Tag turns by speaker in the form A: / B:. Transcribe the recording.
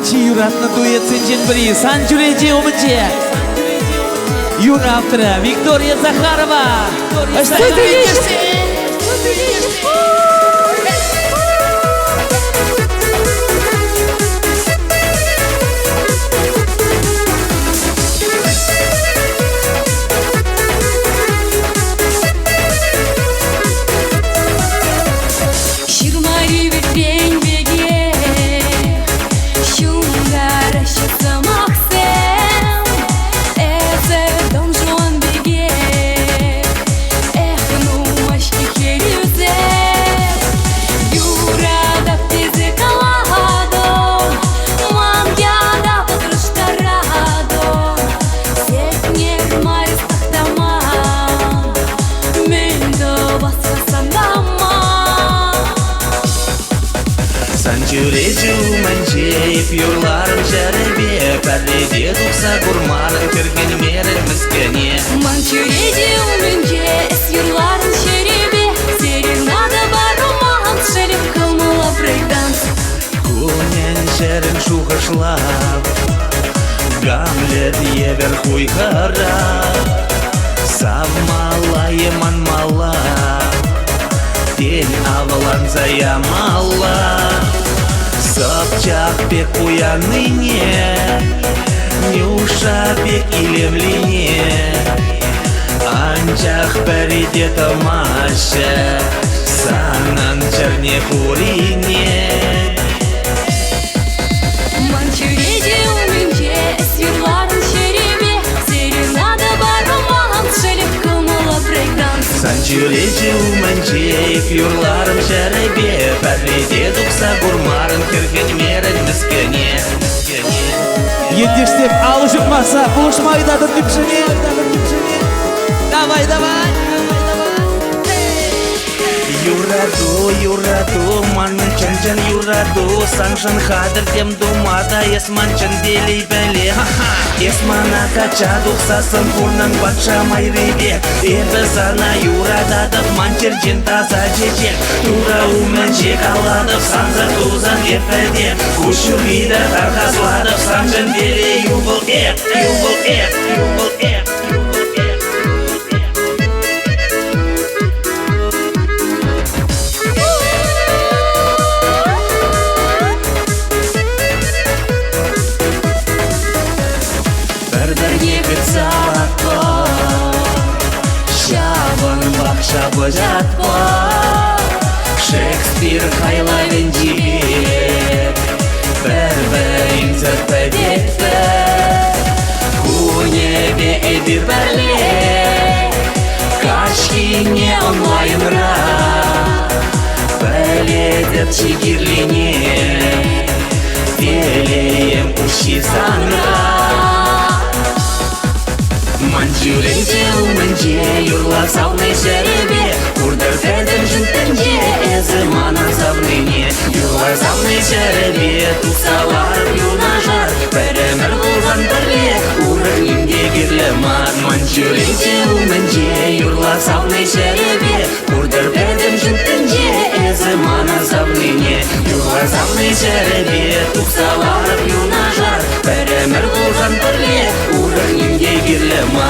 A: Манчи Юратны дуэт сенжен бірі сан жүреде өмінже. Юра авторы Виктория Захарова.
B: Жүрежу мәнжейіп юрларым жәрібе Пәрледе тұқса құрмарым кірген мерін міскене
C: Ман жүрежу мәнжейіп юрларым жәрібе Серенада баруман шәріп қылмыла брейкданс
B: Көмен шәрін шуғышлап Гамлет евер хуй харап Самалайы манмала Тен аваланса ямала Собчак бек уяныне, Нюша бек илемлине, Анчах переде тамаша, Санан черне курине.
C: Ман жүреде өмінже, Сюрларын шеребе, Серенада баруман шәріп қылмыла брейкданс
B: Сан жүреде өмінже, Юрларым жәрібе, Пәрледе тұқса құрмарын кірген мерін міскене
A: Ендештеп алышып маса, бұлышмайды дүркіпшіне. Давай, давай.
B: Юраду, манын чын юраду Саншын хадыр тем думада Есман чын белей бәле Есмана кача дұқсасын Курнын батша майребе Эбі сана юрададып Манчер жен таза жежек Тура умен жек аладып Санза тузан епеде Кушуриді тарқасладып Саншын белей юбыл эп Шабы жатпа Шекспир қайла венжибек Бір-бірін зірпедетті Күнебе әді бәле Кашкине онлайнра Бәледіп чигирлине Телеем ұши санра Ман жүреде өмінже, юрлар сауны жәрібе Курдыр тәдім жүнтінже, әзі манан савныне Юрлар сауны жәрібе, тұқсалар юна жар Бәрімір болған бірле, урынымде керлі мар Ман жүреде өмінже, юрлар сауны жәрібе Курдыр тәдім жүнтінже, әзі манан савныне Юрлар сауны жәрібе, тұқсалар юна жар Бәрімір болған бірле, урынымде керлі мар